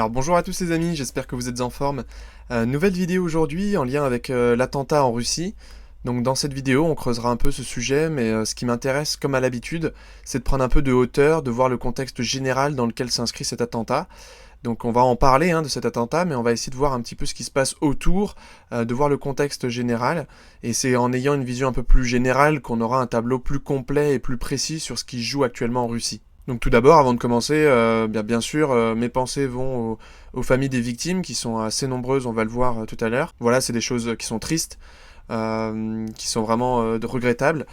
Alors bonjour à tous les amis, j'espère que vous êtes en forme. Nouvelle vidéo aujourd'hui en lien avec l'attentat en Russie. Donc dans cette vidéo on creusera un peu ce sujet, mais ce qui m'intéresse comme à l'habitude, c'est de prendre un peu de hauteur, de voir le contexte général dans lequel s'inscrit cet attentat. Donc on va en parler de cet attentat, mais on va essayer de voir un petit peu ce qui se passe autour, de voir le contexte général. Et c'est en ayant une vision un peu plus générale qu'on aura un tableau plus complet et plus précis sur ce qui se joue actuellement en Russie. Donc tout d'abord, avant de commencer, bien sûr, mes pensées vont aux familles des victimes, qui sont assez nombreuses, on va le voir tout à l'heure. Voilà, c'est des choses qui sont tristes, qui sont vraiment regrettables.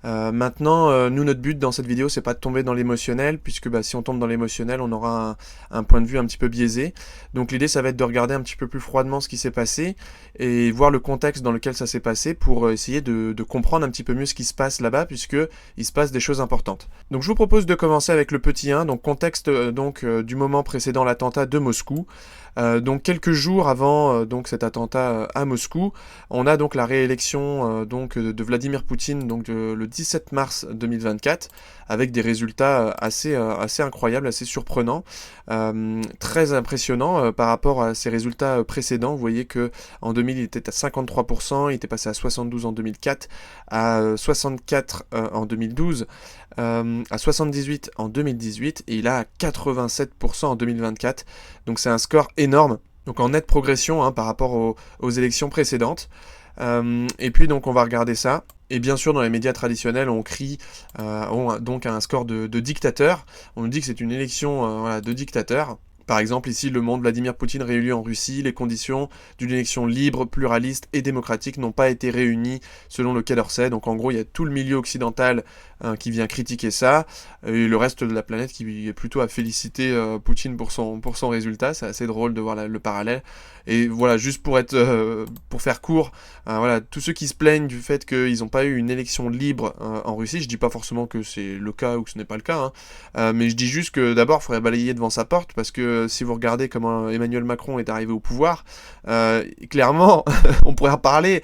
Maintenant, nous, notre but dans cette vidéo, c'est pas de tomber dans l'émotionnel, puisque si on tombe dans l'émotionnel, on aura un point de vue un petit peu biaisé. Donc l'idée, ça va être de regarder un petit peu plus froidement ce qui s'est passé, et voir le contexte dans lequel ça s'est passé, pour essayer de comprendre un petit peu mieux ce qui se passe là-bas, puisque il se passe des choses importantes. Donc je vous propose de commencer avec le petit 1, donc contexte du moment précédant l'attentat de Moscou. Donc quelques jours avant cet attentat à Moscou, on a donc la réélection de Vladimir Poutine le 17 mars 2024, avec des résultats assez incroyables, assez surprenants, très impressionnants par rapport à ses résultats précédents. Vous voyez que en 2000 il était à 53%, il était passé à 72 en 2004, à 64 en 2012, à 78 en 2018, et il a à 87% en 2024. Donc c'est un score énorme, donc en nette progression par rapport aux élections précédentes. Et puis donc on va regarder ça. Et bien sûr, dans les médias traditionnels, on crie donc à un score de dictateur. On nous dit que c'est une élection de dictateur. Par exemple, ici, Le Monde, Vladimir Poutine réélu en Russie, les conditions d'une élection libre, pluraliste et démocratique n'ont pas été réunies selon le Quai d'Orsay. Donc en gros, il y a tout le milieu occidental qui vient critiquer ça, et le reste de la planète qui est plutôt à féliciter Poutine pour son résultat. C'est assez drôle de voir le parallèle. Et voilà, juste pour faire court, voilà, tous ceux qui se plaignent du fait qu'ils n'ont pas eu une élection libre en Russie, je dis pas forcément que c'est le cas ou que ce n'est pas le cas, mais je dis juste que d'abord, il faudrait balayer devant sa porte, parce que si vous regardez comment Emmanuel Macron est arrivé au pouvoir, clairement, on pourrait reparler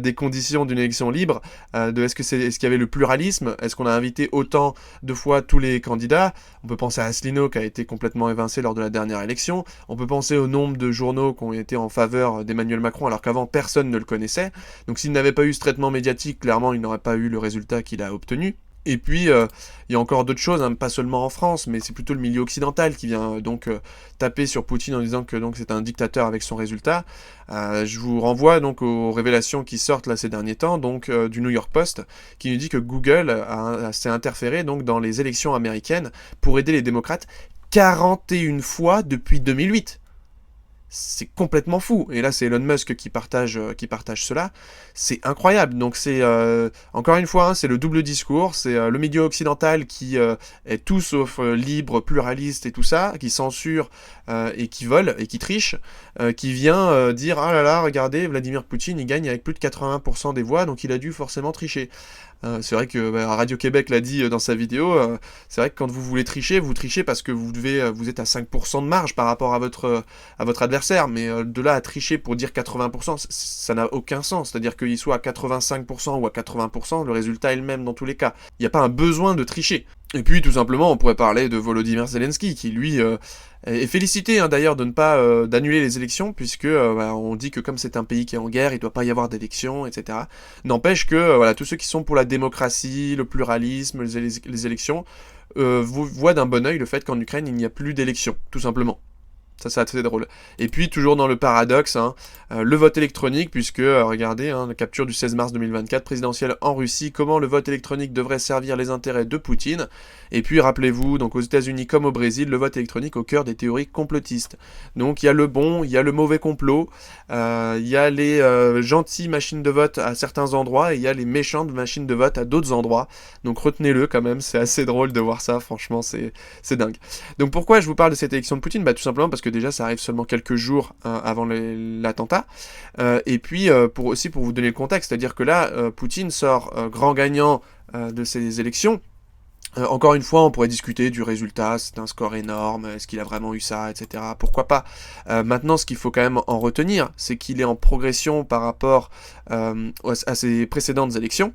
des conditions d'une élection libre, est-ce qu'il y avait le pluralisme, est-ce qu'on a invité autant de fois tous les candidats. On peut penser à Asselineau qui a été complètement évincé lors de la dernière élection, on peut penser au nombre de journaux qui ont été en faveur d'Emmanuel Macron alors qu'avant personne ne le connaissait. Donc s'il n'avait pas eu ce traitement médiatique, clairement il n'aurait pas eu le résultat qu'il a obtenu. Et puis, il y a encore d'autres choses, pas seulement en France, mais c'est plutôt le milieu occidental qui vient taper sur Poutine en disant que c'est un dictateur avec son résultat. Je vous renvoie donc aux révélations qui sortent là ces derniers temps, du New York Post, qui nous dit que Google s'est interféré dans les élections américaines pour aider les démocrates 41 fois depuis 2008. C'est complètement fou. Et là, c'est Elon Musk qui partage cela. C'est incroyable. Donc c'est, encore une fois, c'est le double discours. C'est le milieu occidental qui est tout sauf libre, pluraliste et tout ça, qui censure et qui vole et qui triche, qui vient dire « Ah là là, regardez, Vladimir Poutine, il gagne avec plus de 80% des voix, donc il a dû forcément tricher. » C'est vrai que Radio-Québec l'a dit dans sa vidéo, c'est vrai que quand vous voulez tricher, vous trichez parce que vous êtes à 5% de marge par rapport à votre adversaire, mais de là à tricher pour dire 80%, ça n'a aucun sens. C'est-à-dire qu'il soit à 85% ou à 80%, le résultat est le même dans tous les cas. Il n'y a pas un besoin de tricher. Et puis tout simplement, on pourrait parler de Volodymyr Zelensky, qui lui est félicité d'ailleurs de ne pas d'annuler les élections, puisque on dit que comme c'est un pays qui est en guerre, il ne doit pas y avoir d'élections, etc. N'empêche que tous ceux qui sont pour la démocratie, le pluralisme, les élections, voient d'un bon œil le fait qu'en Ukraine, il n'y a plus d'élections, tout simplement. Ça, c'est assez drôle. Et puis, toujours dans le paradoxe, le vote électronique, puisque, regardez, la capture du 16 mars 2024, présidentielle en Russie, comment le vote électronique devrait servir les intérêts de Poutine. Et puis, rappelez-vous, donc aux États-Unis comme au Brésil, le vote électronique au cœur des théories complotistes. Donc, il y a le bon, il y a le mauvais complot, il y a les gentilles machines de vote à certains endroits, et il y a les méchantes machines de vote à d'autres endroits. Donc, retenez-le quand même, c'est assez drôle de voir ça, franchement, c'est dingue. Donc, pourquoi je vous parle de cette élection de Poutine ? Tout simplement parce que déjà ça arrive seulement quelques jours avant l'attentat, et puis pour vous donner le contexte, c'est-à-dire que là Poutine sort grand gagnant de ces élections. Encore une fois, on pourrait discuter du résultat, c'est un score énorme, est-ce qu'il a vraiment eu ça, etc. Pourquoi pas. Maintenant, ce qu'il faut quand même en retenir, c'est qu'il est en progression par rapport à ses précédentes élections.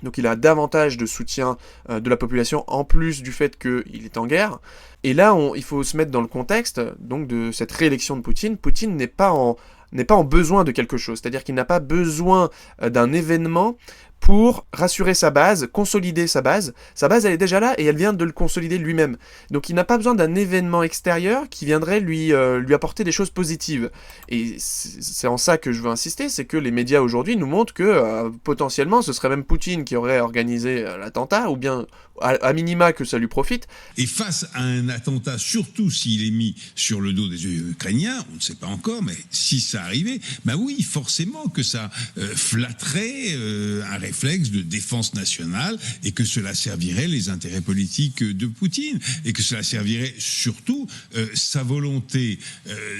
Donc il a davantage de soutien de la population en plus du fait qu'il est en guerre. Et là, il faut se mettre dans le contexte donc de cette réélection de Poutine. Poutine n'est pas en besoin de quelque chose, c'est-à-dire qu'il n'a pas besoin d'un événement pour rassurer sa base, consolider sa base. Sa base, elle est déjà là et elle vient de le consolider lui-même. Donc il n'a pas besoin d'un événement extérieur qui viendrait lui apporter des choses positives. Et c'est en ça que je veux insister, c'est que les médias aujourd'hui nous montrent que potentiellement ce serait même Poutine qui aurait organisé l'attentat, ou bien à minima que ça lui profite. Et face à un attentat, surtout s'il est mis sur le dos des Ukrainiens, on ne sait pas encore, mais si ça arrivait, bah oui, forcément que ça flatterait un réflexe de défense nationale et que cela servirait les intérêts politiques de Poutine et que cela servirait surtout sa volonté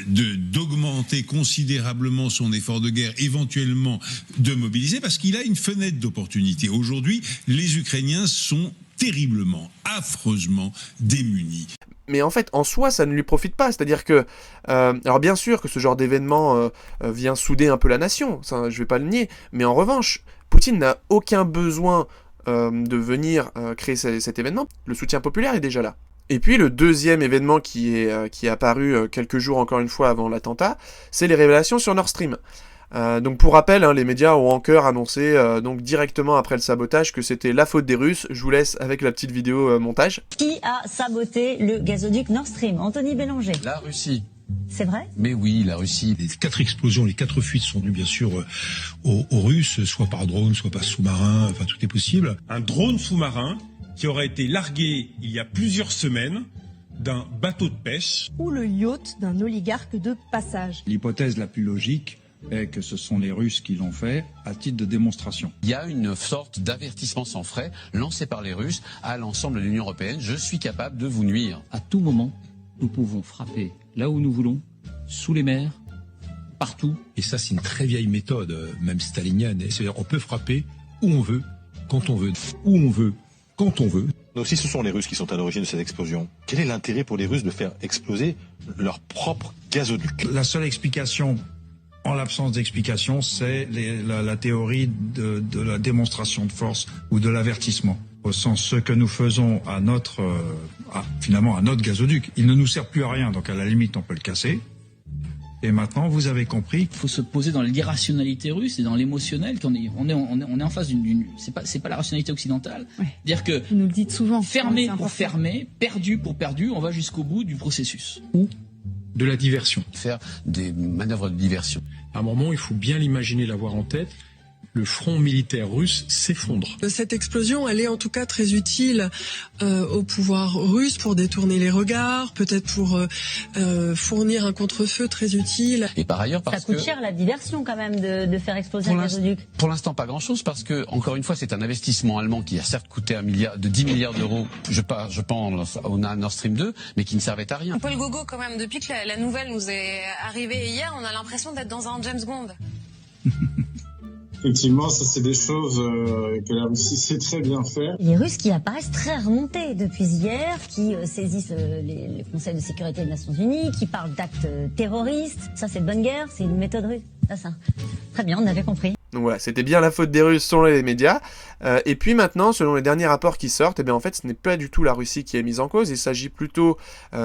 d'augmenter considérablement son effort de guerre, éventuellement de mobiliser, parce qu'il a une fenêtre d'opportunité. Aujourd'hui, les Ukrainiens sont terriblement, affreusement démunis. Mais en fait, en soi, ça ne lui profite pas. C'est-à-dire que, alors bien sûr que ce genre d'événement vient souder un peu la nation, ça, je vais pas le nier, mais en revanche, Poutine n'a aucun besoin de venir créer cet événement. Le soutien populaire est déjà là. Et puis le deuxième événement qui est apparu quelques jours encore une fois avant l'attentat, c'est les révélations sur Nord Stream. Donc pour rappel, les médias ont en chœur annoncé donc directement après le sabotage que c'était la faute des Russes. Je vous laisse avec la petite vidéo montage. Qui a saboté le gazoduc Nord Stream? Anthony Bélanger. La Russie. C'est vrai? Mais oui, la Russie. Les 4 explosions, les 4 fuites sont dues bien sûr aux Russes, soit par drone, soit par sous-marin, enfin tout est possible. Un drone sous-marin qui aurait été largué il y a plusieurs semaines d'un bateau de pêche. Ou le yacht d'un oligarque de passage. L'hypothèse la plus logique est que ce sont les Russes qui l'ont fait à titre de démonstration. Il y a une sorte d'avertissement sans frais lancé par les Russes à l'ensemble de l'Union européenne. Je suis capable de vous nuire. À tout moment, nous pouvons frapper là où nous voulons, sous les mers, partout. Et ça, c'est une très vieille méthode, même stalinienne. C'est-à-dire, on peut frapper où on veut, quand on veut, où on veut, quand on veut. Donc si ce sont les Russes qui sont à l'origine de cette explosion, quel est l'intérêt pour les Russes de faire exploser leur propre gazoduc? La seule explication, en l'absence d'explication, c'est la théorie de la démonstration de force ou de l'avertissement. Au sens, ce que nous faisons à finalement à notre gazoduc, il ne nous sert plus à rien, donc à la limite on peut le casser. Et maintenant, vous avez compris. Il faut se poser dans l'irrationalité russe et dans l'émotionnel. On est en face d'une. C'est pas la rationalité occidentale. Ouais. Dire que Vous nous le dites souvent. fermer pour fermer, perdu pour perdu, on va jusqu'au bout du processus. Ou de la diversion. Faire des manœuvres de diversion. À un moment, il faut bien l'imaginer, l'avoir en tête. Le front militaire russe s'effondre. Cette explosion, elle est en tout cas très utile au pouvoir russe pour détourner les regards, peut-être pour fournir un contre-feu très utile. Et par ailleurs, parce Ça coûte que cher la diversion quand même de faire exploser un gazoduc. pour l'instant, pas grand-chose, parce que encore une fois, c'est un investissement allemand qui a certes coûté 10 milliards d'euros. Je pense au Nord Stream 2, mais qui ne servait à rien. Paul Gogo, quand même, depuis que la nouvelle nous est arrivée hier, on a l'impression d'être dans un James Bond. Effectivement, ça c'est des choses que la Russie sait très bien faire. Les Russes qui apparaissent très remontés depuis hier, qui saisissent les conseils de sécurité des Nations Unies, qui parlent d'actes terroristes. Ça c'est de bonne guerre, c'est une méthode russe. Ça. Très bien, on avait compris. Donc voilà, c'était bien la faute des Russes selon les médias. Et puis maintenant, selon les derniers rapports qui sortent, en fait, ce n'est pas du tout la Russie qui est mise en cause. Il s'agit plutôt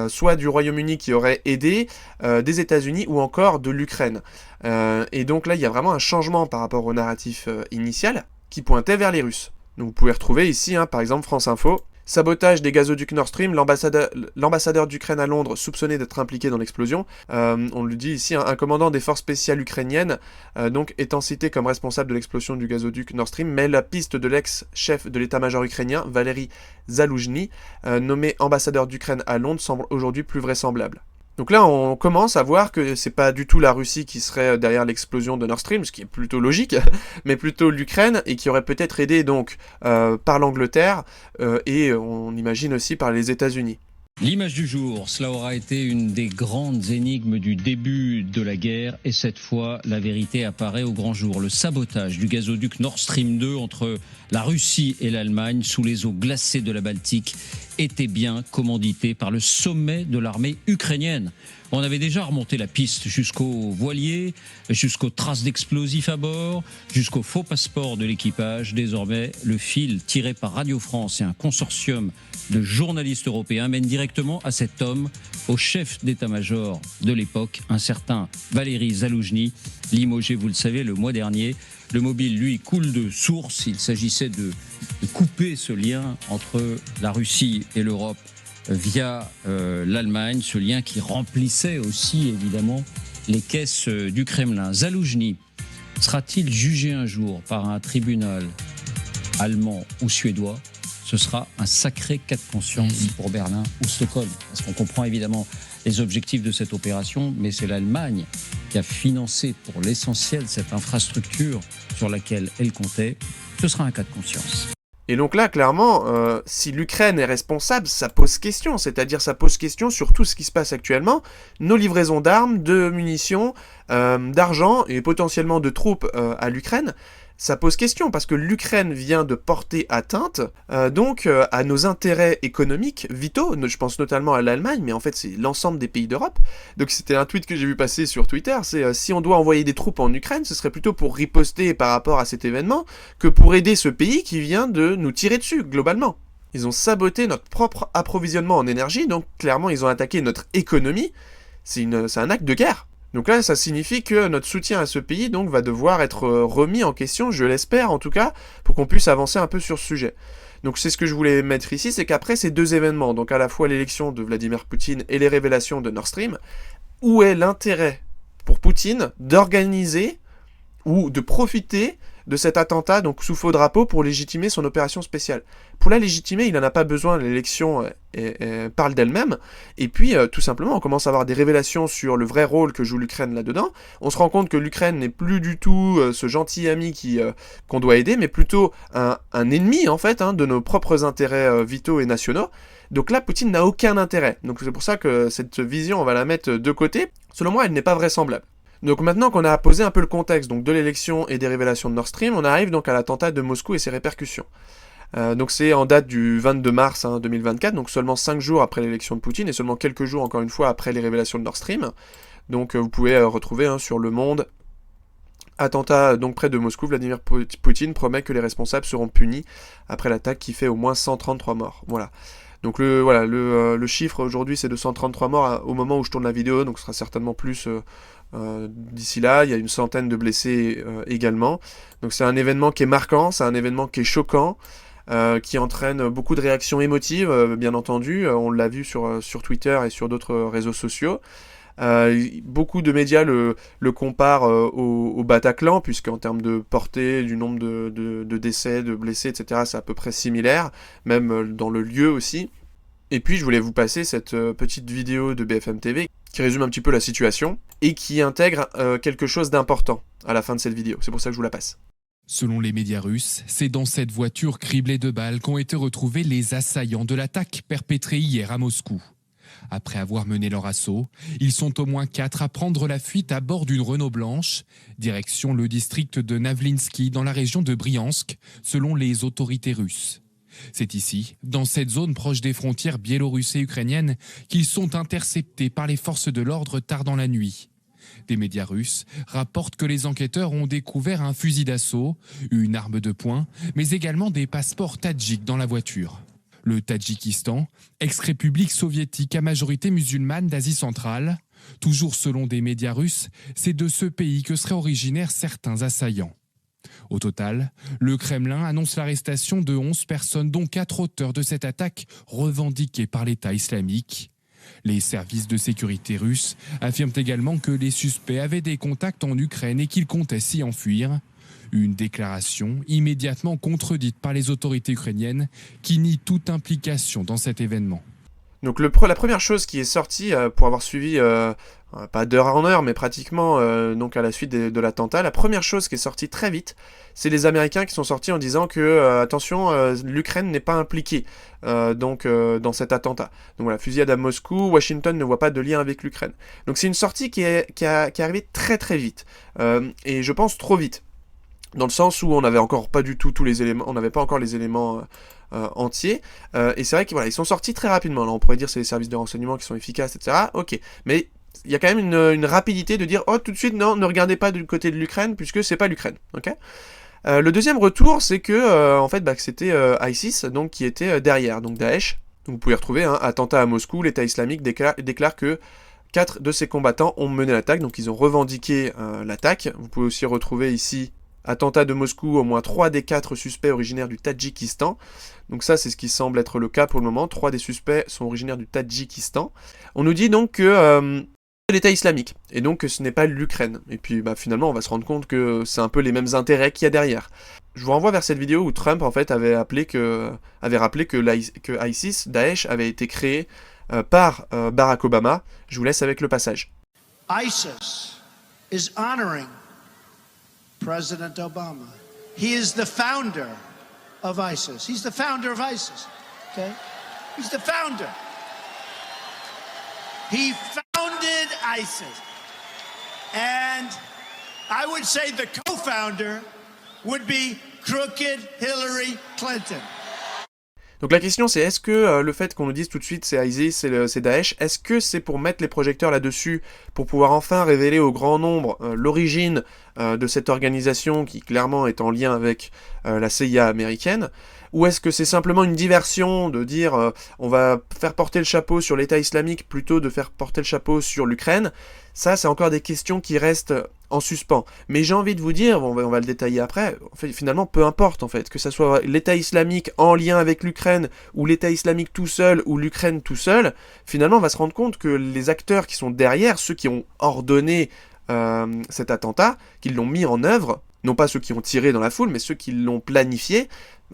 soit du Royaume-Uni qui aurait aidé, des États-Unis ou encore de l'Ukraine. Et donc là, il y a vraiment un changement par rapport au narratif initial qui pointait vers les Russes. Donc vous pouvez retrouver ici, par exemple, France Info. Sabotage des gazoducs Nord Stream, l'ambassadeur d'Ukraine à Londres soupçonné d'être impliqué dans l'explosion. On le dit ici, un commandant des forces spéciales ukrainiennes, donc étant cité comme responsable de l'explosion du gazoduc Nord Stream, mais la piste de l'ex-chef de l'état-major ukrainien, Valery Zaloujny, nommé ambassadeur d'Ukraine à Londres, semble aujourd'hui plus vraisemblable. Donc là, on commence à voir que c'est pas du tout la Russie qui serait derrière l'explosion de Nord Stream, ce qui est plutôt logique, mais plutôt l'Ukraine, et qui aurait peut-être aidé donc par l'Angleterre, et on imagine aussi par les États-Unis. L'image du jour, cela aura été une des grandes énigmes du début de la guerre, et cette fois, la vérité apparaît au grand jour. Le sabotage du gazoduc Nord Stream 2 entre la Russie et l'Allemagne sous les eaux glacées de la Baltique était bien commandité par le sommet de l'armée ukrainienne. On avait déjà remonté la piste jusqu'aux voiliers, jusqu'aux traces d'explosifs à bord, jusqu'au faux passeport de l'équipage. Désormais, le fil tiré par Radio France et un consortium de journalistes européens mène directement à cet homme, au chef d'état-major de l'époque, un certain Valéry Zaloujny, limogé, vous le savez, le mois dernier. Le mobile, lui, coule de source. Il s'agissait de couper ce lien entre la Russie et l'Europe via l'Allemagne, ce lien qui remplissait aussi, évidemment, les caisses du Kremlin. Zaloujny sera-t-il jugé un jour par un tribunal allemand ou suédois? Ce sera un sacré cas de conscience pour Berlin ou Stockholm, parce qu'on comprend évidemment les objectifs de cette opération, mais c'est l'Allemagne qui a financé pour l'essentiel cette infrastructure sur laquelle elle comptait. Ce sera un cas de conscience. Et donc là, clairement, si l'Ukraine est responsable, ça pose question. C'est-à-dire, ça pose question sur tout ce qui se passe actuellement. Nos livraisons d'armes, de munitions, d'argent et potentiellement de troupes à l'Ukraine. Ça pose question parce que l'Ukraine vient de porter atteinte donc à nos intérêts économiques vitaux, je pense notamment à l'Allemagne, mais en fait c'est l'ensemble des pays d'Europe. Donc c'était un tweet que j'ai vu passer sur Twitter, c'est si on doit envoyer des troupes en Ukraine, ce serait plutôt pour riposter par rapport à cet événement que pour aider ce pays qui vient de nous tirer dessus globalement. Ils ont saboté notre propre approvisionnement en énergie, donc clairement ils ont attaqué notre économie, c'est un acte de guerre. Donc là, ça signifie que notre soutien à ce pays donc va devoir être remis en question, je l'espère en tout cas, pour qu'on puisse avancer un peu sur ce sujet. Donc c'est ce que je voulais mettre ici, c'est qu'après ces deux événements, donc à la fois l'élection de Vladimir Poutine et les révélations de Nord Stream, où est l'intérêt pour Poutine d'organiser ou de profiter de cet attentat donc sous faux drapeau pour légitimer son opération spéciale. Pour la légitimer, il n'en a pas besoin, l'élection parle d'elle-même, et puis tout simplement on commence à avoir des révélations sur le vrai rôle que joue l'Ukraine là-dedans. On se rend compte que l'Ukraine n'est plus du tout ce gentil ami qu'on doit aider, mais plutôt un ennemi en fait de nos propres intérêts vitaux et nationaux. Donc là, Poutine n'a aucun intérêt. Donc c'est pour ça que cette vision, on va la mettre de côté. Selon moi, elle n'est pas vraisemblable. Donc maintenant qu'on a posé un peu le contexte donc de l'élection et des révélations de Nord Stream, on arrive donc à l'attentat de Moscou et ses répercussions. Donc c'est en date du 22 mars 2024, donc seulement 5 jours après l'élection de Poutine et seulement quelques jours encore une fois après les révélations de Nord Stream. Donc vous pouvez retrouver sur Le Monde, attentat donc près de Moscou, Vladimir Poutine promet que les responsables seront punis après l'attaque qui fait au moins 133 morts. Voilà. Donc le chiffre aujourd'hui c'est de 133 morts au moment où je tourne la vidéo, donc ce sera certainement plus d'ici là. Il y a une centaine de blessés également. Donc c'est un événement qui est marquant, c'est un événement qui est choquant, qui entraîne beaucoup de réactions émotives, bien entendu. On l'a vu sur Twitter et sur d'autres réseaux sociaux. Beaucoup de médias le comparent au Bataclan, puisqu'en termes de portée, du nombre de décès, de blessés, etc., c'est à peu près similaire, même dans le lieu aussi. Et puis je voulais vous passer cette petite vidéo de BFM TV qui résume un petit peu la situation et qui intègre quelque chose d'important à la fin de cette vidéo. C'est pour ça que je vous la passe. Selon les médias russes, c'est dans cette voiture criblée de balles qu'ont été retrouvés les assaillants de l'attaque perpétrée hier à Moscou. Après avoir mené leur assaut, ils sont au moins 4 à prendre la fuite à bord d'une Renault blanche, direction le district de Navlinsky dans la région de Briansk, selon les autorités russes. C'est ici, dans cette zone proche des frontières biélorusses et ukrainiennes, qu'ils sont interceptés par les forces de l'ordre tard dans la nuit. Des médias russes rapportent que les enquêteurs ont découvert un fusil d'assaut, une arme de poing, mais également des passeports tadjiks dans la voiture. Le Tadjikistan, ex-république soviétique à majorité musulmane d'Asie centrale, toujours selon des médias russes, c'est de ce pays que seraient originaires certains assaillants. Au total, le Kremlin annonce l'arrestation de 11 personnes, dont 4 auteurs de cette attaque revendiquée par l'État islamique. Les services de sécurité russes affirment également que les suspects avaient des contacts en Ukraine et qu'ils comptaient s'y enfuir. Une déclaration immédiatement contredite par les autorités ukrainiennes qui nient toute implication dans cet événement. Donc la première chose qui est sortie pour avoir suivi, pas d'heure en heure, mais pratiquement donc à la suite de l'attentat, la première chose qui est sortie très vite, c'est les Américains qui sont sortis en disant que, attention, l'Ukraine n'est pas impliquée dans cet attentat. Donc voilà, fusillade à Moscou, Washington ne voit pas de lien avec l'Ukraine. Donc c'est une sortie qui est arrivée très très vite, et je pense trop vite. Dans le sens où on n'avait encore pas du tout tous les éléments, on n'avait pas encore les éléments entiers, et c'est vrai qu'ils sont sortis très rapidement. Là, on pourrait dire que c'est les services de renseignement qui sont efficaces, etc. Ok, mais Il y a quand même une rapidité de dire « Oh, tout de suite, non, ne regardez pas du côté de l'Ukraine, puisque c'est pas l'Ukraine. Okay » Le deuxième retour, c'est que, en fait, c'était ISIS, donc, qui était derrière, donc Daesh. Donc, vous pouvez retrouver, attentat à Moscou, l'État islamique déclare que 4 de ses combattants ont mené l'attaque, donc ils ont revendiqué l'attaque. Vous pouvez aussi retrouver ici, attentat de Moscou, au moins 3 des 4 suspects originaires du Tadjikistan. Donc ça, c'est ce qui semble être le cas pour le moment. 3 des suspects sont originaires du Tadjikistan. On nous dit donc que c'est l'État islamique, et donc que ce n'est pas l'Ukraine. Et puis finalement, on va se rendre compte que c'est un peu les mêmes intérêts qu'il y a derrière. Je vous renvoie vers cette vidéo où Trump, en fait, avait rappelé que ISIS, Daesh, avait été créé par Barack Obama. Je vous laisse avec le passage. ISIS is honoring President Obama. He is the founder of ISIS. He's the founder of ISIS. Okay? He's the founder. He founded ISIS. And I would say the co-founder would be crooked Hillary Clinton. Donc la question c'est, est-ce que le fait qu'on nous dise tout de suite c'est ISIS, c'est Daesh, est-ce que c'est pour mettre les projecteurs là-dessus, pour pouvoir enfin révéler au grand nombre l'origine de cette organisation qui clairement est en lien avec la CIA américaine, ou est-ce que c'est simplement une diversion de dire on va faire porter le chapeau sur l'État islamique plutôt de faire porter le chapeau sur l'Ukraine? Ça, c'est encore des questions qui restent en suspens. Mais j'ai envie de vous dire, on va le détailler après, en fait, finalement, peu importe, en fait, que ça soit l'État islamique en lien avec l'Ukraine, ou l'État islamique tout seul, ou l'Ukraine tout seul, finalement, on va se rendre compte que les acteurs qui sont derrière, ceux qui ont ordonné cet attentat, qui l'ont mis en œuvre, non pas ceux qui ont tiré dans la foule, mais ceux qui l'ont planifié,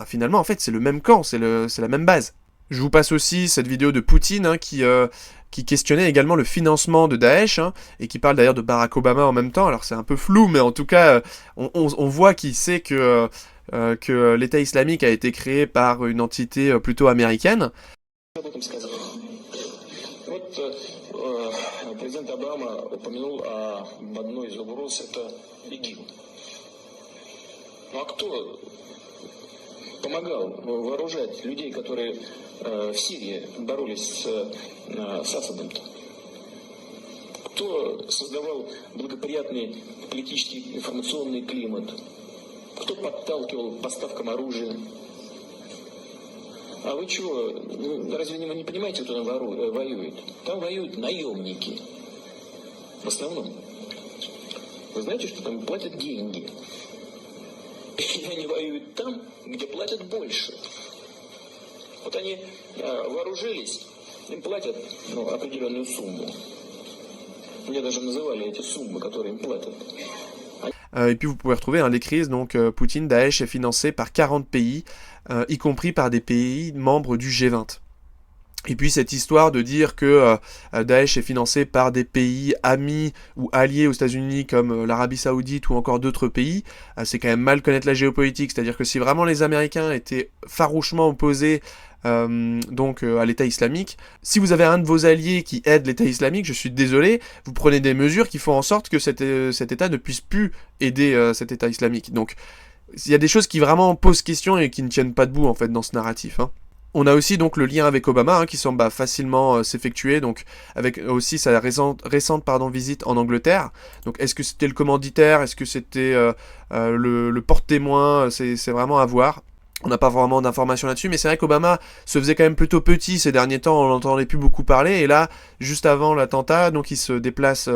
finalement, en fait, c'est le même camp, c'est la même base. Je vous passe aussi cette vidéo de Poutine qui questionnait également le financement de Daesh, et qui parle d'ailleurs de Barack Obama en même temps. Alors c'est un peu flou, mais en tout cas, on voit qu'il sait que l'État islamique a été créé par une entité plutôt américaine. Президент Обама упомянул об одной из угроз, это ИГИЛ. Ну а кто помогал вооружать людей, которые в Сирии боролись с Асадом-то? Кто создавал благоприятный политический информационный климат? Кто подталкивал поставкам оружия? А вы чего? Разве вы не понимаете, кто там воюет? Там воюют наемники. В основном. Вы знаете, что там платят деньги? И они воюют там, где платят больше. Вот они вооружились, им платят определенную сумму. Мне даже называли эти суммы, которые им платят. Et puis vous pouvez retrouver les crises, donc Poutine, Daesh est financé par 40 pays, y compris par des pays membres du G20. Et puis cette histoire de dire que Daesh est financé par des pays amis ou alliés aux États-Unis comme l'Arabie Saoudite ou encore d'autres pays, c'est quand même mal connaître la géopolitique. C'est-à-dire que si vraiment les Américains étaient farouchement opposés à l'État islamique, si vous avez un de vos alliés qui aide l'État islamique, je suis désolé, vous prenez des mesures qui font en sorte que cet État ne puisse plus aider cet État islamique. Donc il y a des choses qui vraiment posent question et qui ne tiennent pas debout en fait dans ce narratif. On a aussi donc le lien avec Obama qui semble facilement s'effectuer, donc avec aussi sa récente visite en Angleterre. Donc est-ce que c'était le commanditaire, est-ce que c'était le porte-témoin, c'est vraiment à voir. On n'a pas vraiment d'informations là-dessus, mais c'est vrai qu'Obama se faisait quand même plutôt petit ces derniers temps, on n'entendait plus beaucoup parler, et là, juste avant l'attentat, donc il se déplace,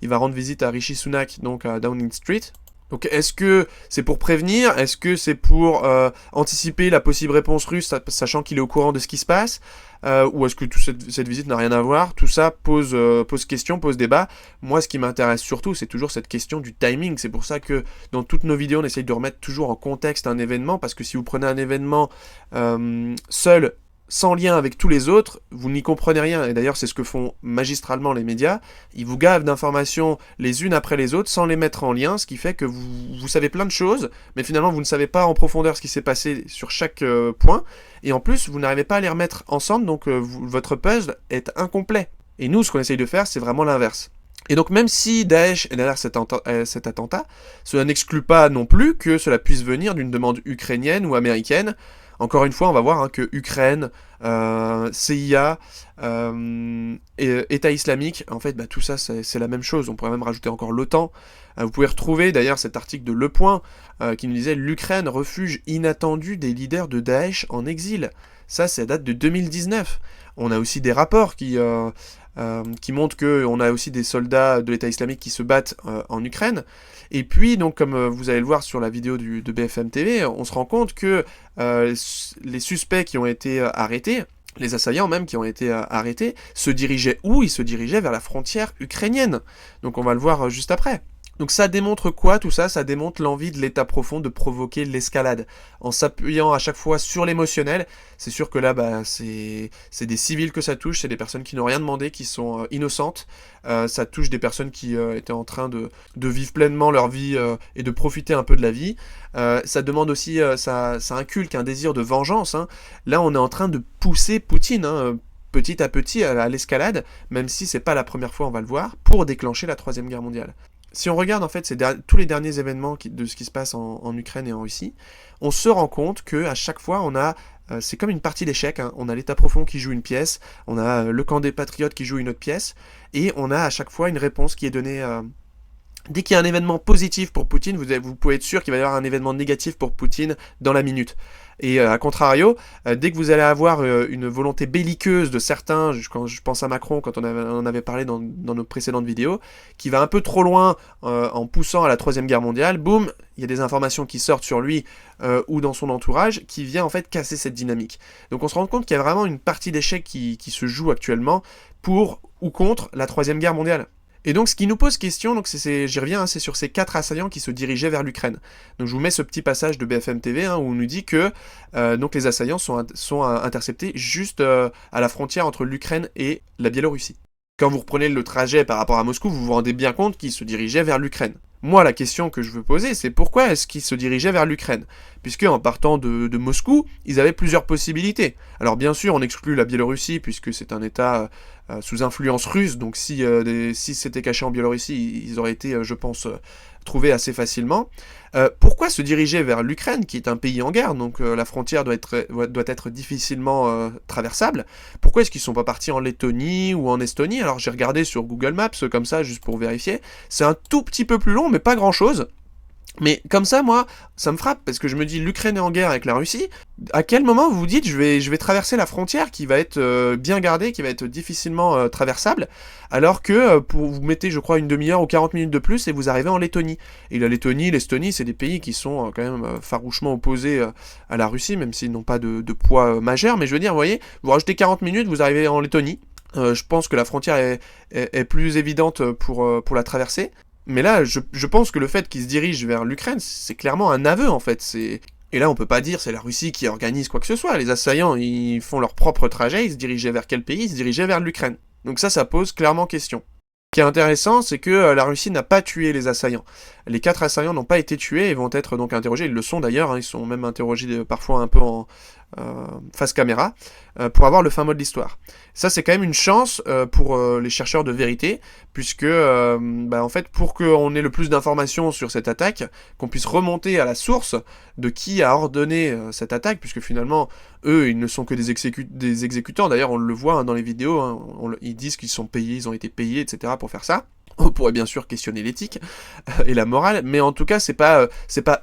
il va rendre visite à Rishi Sunak, donc à Downing Street. Donc est-ce que c'est pour prévenir? Est-ce que c'est pour anticiper la possible réponse russe, sachant qu'il est au courant de ce qui se passe? Ou est-ce que cette visite n'a rien à voir? Tout ça pose question, pose débat. Moi, ce qui m'intéresse surtout, c'est toujours cette question du timing. C'est pour ça que dans toutes nos vidéos, on essaye de remettre toujours en contexte un événement, parce que si vous prenez un événement seul, sans lien avec tous les autres, vous n'y comprenez rien. Et d'ailleurs, c'est ce que font magistralement les médias. Ils vous gavent d'informations les unes après les autres, sans les mettre en lien, ce qui fait que vous savez plein de choses, mais finalement, vous ne savez pas en profondeur ce qui s'est passé sur chaque point. Et en plus, vous n'arrivez pas à les remettre ensemble, donc votre puzzle est incomplet. Et nous, ce qu'on essaye de faire, c'est vraiment l'inverse. Et donc, même si Daesh est derrière cet attentat, cela n'exclut pas non plus que cela puisse venir d'une demande ukrainienne ou américaine. Encore une fois, on va voir que Ukraine, CIA, et État islamique, en fait, tout ça, c'est la même chose. On pourrait même rajouter encore l'OTAN. Vous pouvez retrouver d'ailleurs cet article de Le Point qui nous disait « L'Ukraine, refuge inattendu des leaders de Daesh en exil ». Ça date de 2019. On a aussi des rapports qui montrent qu'on a aussi des soldats de l'État islamique qui se battent en Ukraine. Et puis, donc, comme vous allez le voir sur la vidéo de BFM TV, on se rend compte que les suspects qui ont été arrêtés, les assaillants même qui ont été arrêtés, se dirigeaient où? Ils se dirigeaient vers la frontière ukrainienne. Donc on va le voir juste après. Donc ça démontre quoi tout ça? Ça démontre l'envie de l'État profond de provoquer l'escalade. En s'appuyant à chaque fois sur l'émotionnel, c'est sûr que là, c'est des civils que ça touche, c'est des personnes qui n'ont rien demandé, qui sont innocentes. Ça touche des personnes qui étaient en train de vivre pleinement leur vie et de profiter un peu de la vie. Ça demande aussi, ça inculque un désir de vengeance. Là, on est en train de pousser Poutine, petit à petit à l'escalade, même si c'est pas la première fois, on va le voir, pour déclencher la Troisième Guerre mondiale. Si on regarde en fait tous les derniers événements de ce qui se passe en Ukraine et en Russie, on se rend compte qu'à chaque fois on a, c'est comme une partie d'échecs, on a l'État profond qui joue une pièce, on a le camp des patriotes qui joue une autre pièce, et on a à chaque fois une réponse qui est donnée. Dès qu'il y a un événement positif pour Poutine, vous pouvez être sûr qu'il va y avoir un événement négatif pour Poutine dans la minute. Et à contrario, dès que vous allez avoir une volonté belliqueuse de certains, quand je pense à Macron, quand on en avait parlé dans nos précédentes vidéos, qui va un peu trop loin en poussant à la Troisième Guerre mondiale, boum, il y a des informations qui sortent sur lui ou dans son entourage qui vient en fait casser cette dynamique. Donc on se rend compte qu'il y a vraiment une partie d'échecs qui se joue actuellement pour ou contre la Troisième Guerre mondiale. Et donc ce qui nous pose question, donc j'y reviens, c'est sur ces 4 assaillants qui se dirigeaient vers l'Ukraine. Donc je vous mets ce petit passage de BFM TV où on nous dit que donc les assaillants sont interceptés juste à la frontière entre l'Ukraine et la Biélorussie. Quand vous reprenez le trajet par rapport à Moscou, vous vous rendez bien compte qu'ils se dirigeaient vers l'Ukraine. Moi, la question que je veux poser, c'est pourquoi est-ce qu'ils se dirigeaient vers l'Ukraine? Puisque en partant de Moscou, ils avaient plusieurs possibilités. Alors bien sûr, on exclut la Biélorussie, puisque c'est un État sous influence russe, donc si c'était caché en Biélorussie, ils auraient été, je pense, trouvés assez facilement. Pourquoi se diriger vers l'Ukraine, qui est un pays en guerre, donc la frontière doit être difficilement traversable? Pourquoi est-ce qu'ils ne sont pas partis en Lettonie ou en Estonie? Alors j'ai regardé sur Google Maps, comme ça, juste pour vérifier. C'est un tout petit peu plus long, mais pas grand-chose. Mais comme ça, moi, ça me frappe, parce que je me dis, l'Ukraine est en guerre avec la Russie, à quel moment vous vous dites, je vais traverser la frontière qui va être bien gardée, qui va être difficilement traversable, alors que vous mettez, je crois, une demi-heure ou 40 minutes de plus et vous arrivez en Lettonie. Et la Lettonie, l'Estonie, c'est des pays qui sont quand même farouchement opposés à la Russie, même s'ils n'ont pas de poids majeur, mais je veux dire, vous voyez, vous rajoutez 40 minutes, vous arrivez en Lettonie. Je pense que la frontière est plus évidente pour la traverser. Mais là, je pense que le fait qu'ils se dirigent vers l'Ukraine, c'est clairement un aveu, en fait. Et là, on peut pas dire c'est la Russie qui organise quoi que ce soit. Les assaillants, ils font leur propre trajet, ils se dirigeaient vers quel pays? Ils se dirigeaient vers l'Ukraine. Donc ça pose clairement question. Ce qui est intéressant, c'est que la Russie n'a pas tué les assaillants. Les 4 assaillants n'ont pas été tués et vont être donc interrogés. Ils le sont d'ailleurs, ils sont même interrogés parfois un peu en face caméra, pour avoir le fin mot de l'histoire. Ça, c'est quand même une chance pour les chercheurs de vérité, puisque, en fait, pour qu'on ait le plus d'informations sur cette attaque, qu'on puisse remonter à la source de qui a ordonné cette attaque, puisque finalement, eux, ils ne sont que des exécutants. D'ailleurs, on le voit dans les vidéos, ils disent qu'ils sont payés, ils ont été payés, etc. pour faire ça. On pourrait bien sûr questionner l'éthique et la morale, mais en tout cas, c'est pas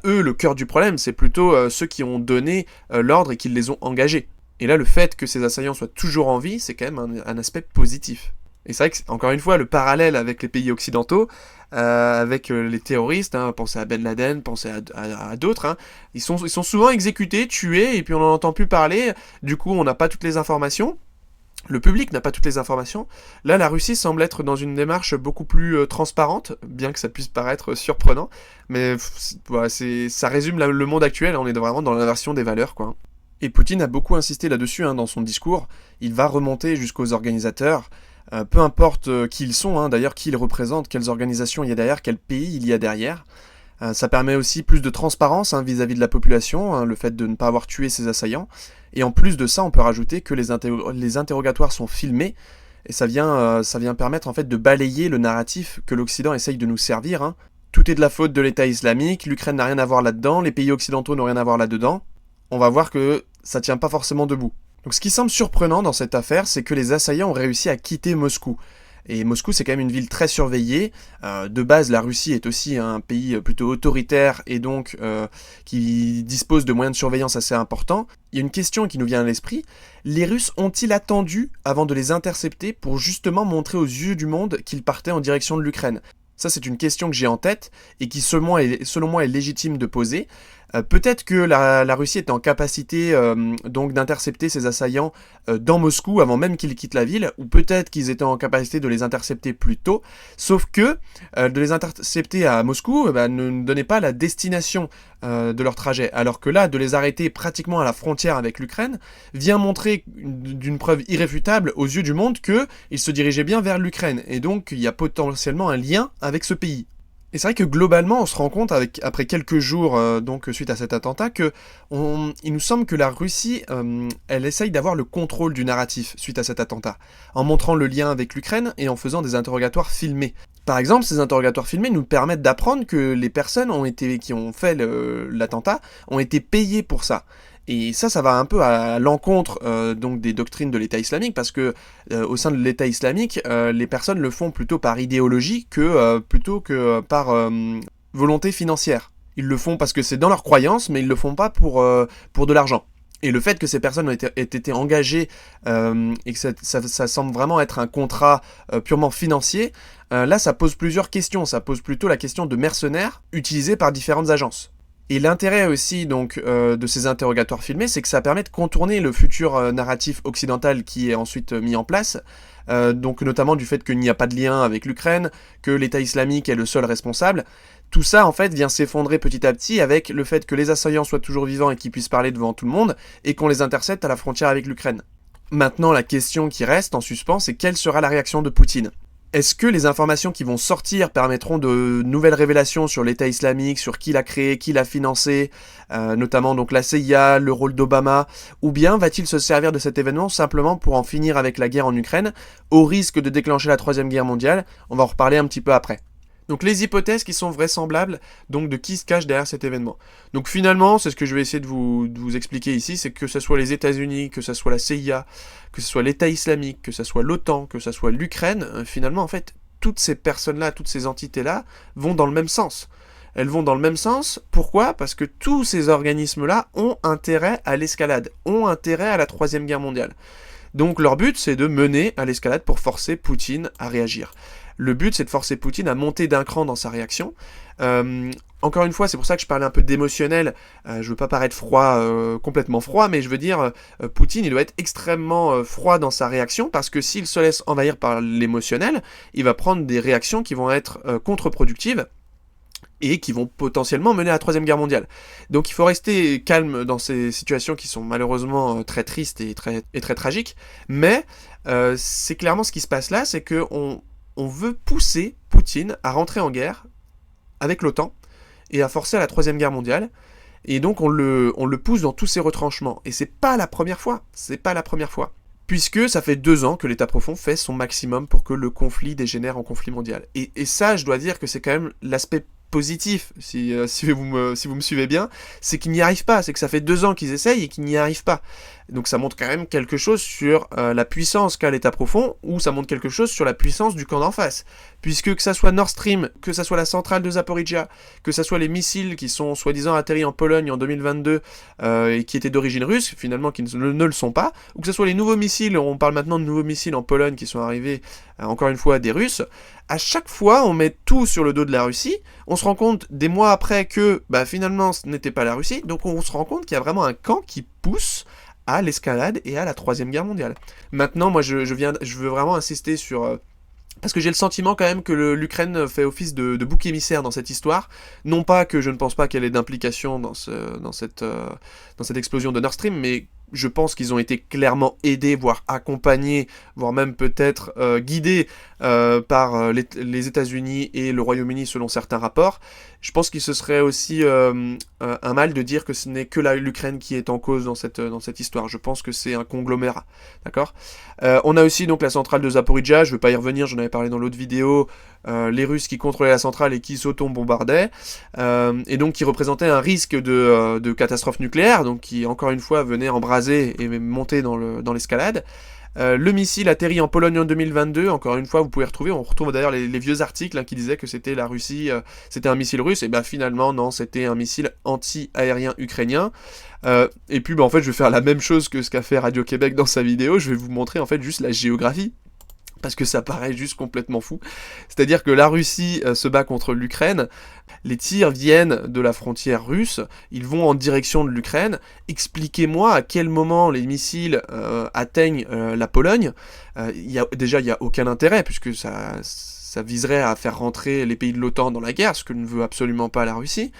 eux le cœur du problème, c'est plutôt ceux qui ont donné l'ordre et qui les ont engagés. Et là, le fait que ces assaillants soient toujours en vie, c'est quand même un aspect positif. Et c'est vrai que, encore une fois, le parallèle avec les pays occidentaux, avec les terroristes, pensez à Ben Laden, pensez à d'autres, ils sont souvent exécutés, tués, et puis on n'en entend plus parler, du coup on n'a pas toutes les informations. Le public n'a pas toutes les informations. Là, la Russie semble être dans une démarche beaucoup plus transparente, bien que ça puisse paraître surprenant, mais ça résume le monde actuel, on est vraiment dans l'inversion des valeurs, quoi. Et Poutine a beaucoup insisté là-dessus dans son discours, il va remonter jusqu'aux organisateurs, peu importe qui ils sont, d'ailleurs qui ils représentent, quelles organisations il y a derrière, quel pays il y a derrière. Ça permet aussi plus de transparence vis-à-vis de la population, le fait de ne pas avoir tué ses assaillants. Et en plus de ça, on peut rajouter que les interrogatoires sont filmés, et ça vient permettre en fait de balayer le narratif que l'Occident essaye de nous servir. Tout est de la faute de l'État islamique, l'Ukraine n'a rien à voir là-dedans, les pays occidentaux n'ont rien à voir là-dedans. on va voir que ça tient pas forcément debout. Donc ce qui semble surprenant dans cette affaire, c'est que les assaillants ont réussi à quitter Moscou. Et Moscou, c'est quand même une ville très surveillée. De base, la Russie est aussi un pays plutôt autoritaire et donc qui dispose de moyens de surveillance assez importants. Il y a une question qui nous vient à l'esprit. Les Russes ont-ils attendu avant de les intercepter pour justement montrer aux yeux du monde qu'ils partaient en direction de l'Ukraine ? Ça, c'est une question que j'ai en tête et qui, selon moi, est légitime de poser. Peut-être que la Russie est en capacité donc d'intercepter ses assaillants dans Moscou avant même qu'ils quittent la ville, ou peut-être qu'ils étaient en capacité de les intercepter plus tôt, sauf que de les intercepter à Moscou ne donnait pas la destination de leur trajet, alors que là, de les arrêter pratiquement à la frontière avec l'Ukraine, vient montrer d'une preuve irréfutable aux yeux du monde qu'ils se dirigeaient bien vers l'Ukraine, et donc il y a potentiellement un lien avec ce pays. Et c'est vrai que globalement, on se rend compte, après quelques jours donc suite à cet attentat, il nous semble que la Russie, elle essaye d'avoir le contrôle du narratif suite à cet attentat, en montrant le lien avec l'Ukraine et en faisant des interrogatoires filmés. Par exemple, ces interrogatoires filmés nous permettent d'apprendre que les personnes qui ont fait l'attentat ont été payées pour ça. Et ça va un peu à l'encontre donc des doctrines de l'État islamique, parce que au sein de l'État islamique, les personnes le font plutôt par idéologie plutôt que par volonté financière. Ils le font parce que c'est dans leur croyance, mais ils le font pas pour de l'argent. Et le fait que ces personnes aient été engagées et que ça semble vraiment être un contrat purement financier, là ça pose plusieurs questions. Ça pose plutôt la question de mercenaires utilisés par différentes agences. Et l'intérêt aussi donc de ces interrogatoires filmés, c'est que ça permet de contourner le futur narratif occidental qui est ensuite mis en place, donc notamment du fait qu'il n'y a pas de lien avec l'Ukraine, que l'État islamique est le seul responsable. Tout ça en fait vient s'effondrer petit à petit avec le fait que les assaillants soient toujours vivants et qu'ils puissent parler devant tout le monde, et qu'on les intercepte à la frontière avec l'Ukraine. Maintenant, la question qui reste en suspens, c'est quelle sera la réaction de Poutine ? Est-ce que les informations qui vont sortir permettront de nouvelles révélations sur l'État islamique, sur qui l'a créé, qui l'a financé, notamment donc la CIA, le rôle d'Obama, ou bien va-t-il se servir de cet événement simplement pour en finir avec la guerre en Ukraine, au risque de déclencher la Troisième Guerre mondiale ? On va en reparler un petit peu après. Donc les hypothèses qui sont vraisemblables, donc de qui se cache derrière cet événement. Donc finalement, c'est ce que je vais essayer de vous expliquer ici, c'est que ce soit les États-Unis, que ce soit la CIA, que ce soit l'État islamique, que ce soit l'OTAN, que ce soit l'Ukraine, finalement en fait, toutes ces personnes-là, toutes ces entités-là vont dans le même sens. Elles vont dans le même sens, pourquoi ? Parce que tous ces organismes-là ont intérêt à l'escalade, ont intérêt à la Troisième Guerre mondiale. Donc leur but, c'est de mener à l'escalade pour forcer Poutine à réagir. Le but, c'est de forcer Poutine à monter d'un cran dans sa réaction. Encore une fois, c'est pour ça que je parlais un peu d'émotionnel. Je veux pas paraître froid, complètement froid, mais je veux dire, Poutine, il doit être extrêmement froid dans sa réaction, parce que s'il se laisse envahir par l'émotionnel, il va prendre des réactions qui vont être contre-productives, et qui vont potentiellement mener à la Troisième Guerre mondiale. Donc il faut rester calme dans ces situations qui sont malheureusement très tristes et très tragiques, mais c'est clairement ce qui se passe là, c'est qu'on veut pousser Poutine à rentrer en guerre avec l'OTAN et à forcer à la Troisième Guerre mondiale, et donc on le pousse dans tous ses retranchements. Et c'est pas la première fois, puisque ça fait 2 ans que l'État profond fait son maximum pour que le conflit dégénère en conflit mondial. Et ça, je dois dire que c'est quand même l'aspect positif, si vous me suivez bien, c'est qu'ils n'y arrivent pas, c'est que ça fait 2 ans qu'ils essayent et qu'ils n'y arrivent pas. Donc ça montre quand même quelque chose sur la puissance qu'a l'État profond, ou ça montre quelque chose sur la puissance du camp d'en face. Puisque que ça soit Nord Stream, que ça soit la centrale de Zaporizhzhia, que ça soit les missiles qui sont soi-disant atterris en Pologne en 2022 et qui étaient d'origine russe, finalement qui ne le sont pas, ou que ce soit les nouveaux missiles, on parle maintenant de nouveaux missiles en Pologne qui sont arrivés, encore une fois, des Russes, à chaque fois on met tout sur le dos de la Russie, on se rend compte des mois après que finalement ce n'était pas la Russie, donc on se rend compte qu'il y a vraiment un camp qui pousse à l'escalade et à la Troisième Guerre mondiale. Maintenant, moi je veux vraiment insister sur... parce que j'ai le sentiment quand même que l'Ukraine fait office de bouc émissaire dans cette histoire. Non pas que je ne pense pas qu'elle ait d'implication dans cette explosion de Nord Stream, mais je pense qu'ils ont été clairement aidés, voire accompagnés, voire même peut-être guidés par les États-Unis et le Royaume-Uni selon certains rapports. Je pense qu'il se serait aussi un mal de dire que ce n'est que l'Ukraine qui est en cause dans cette histoire. Je pense que c'est un conglomérat, d'accord ? On a aussi donc la centrale de Zaporizhzhia, je ne vais pas y revenir, j'en avais parlé dans l'autre vidéo. les Russes qui contrôlaient la centrale et qui s'auto-bombardaient, et donc qui représentait un risque de catastrophe nucléaire, donc qui encore une fois venait embraser et monter dans l'escalade. Le missile atterrit en Pologne en 2022, encore une fois, on retrouve d'ailleurs les vieux articles qui disaient que c'était la Russie, c'était un missile russe, et ben finalement non, c'était un missile anti-aérien ukrainien. Et puis en fait je vais faire la même chose que ce qu'a fait Radio-Québec dans sa vidéo, je vais vous montrer en fait juste la géographie, parce que ça paraît juste complètement fou. C'est-à-dire que la Russie se bat contre l'Ukraine, les tirs viennent de la frontière russe, ils vont en direction de l'Ukraine. Expliquez-moi à quel moment les missiles atteignent la Pologne. Il y a aucun intérêt, puisque ça viserait à faire rentrer les pays de l'OTAN dans la guerre, ce que ne veut absolument pas la Russie.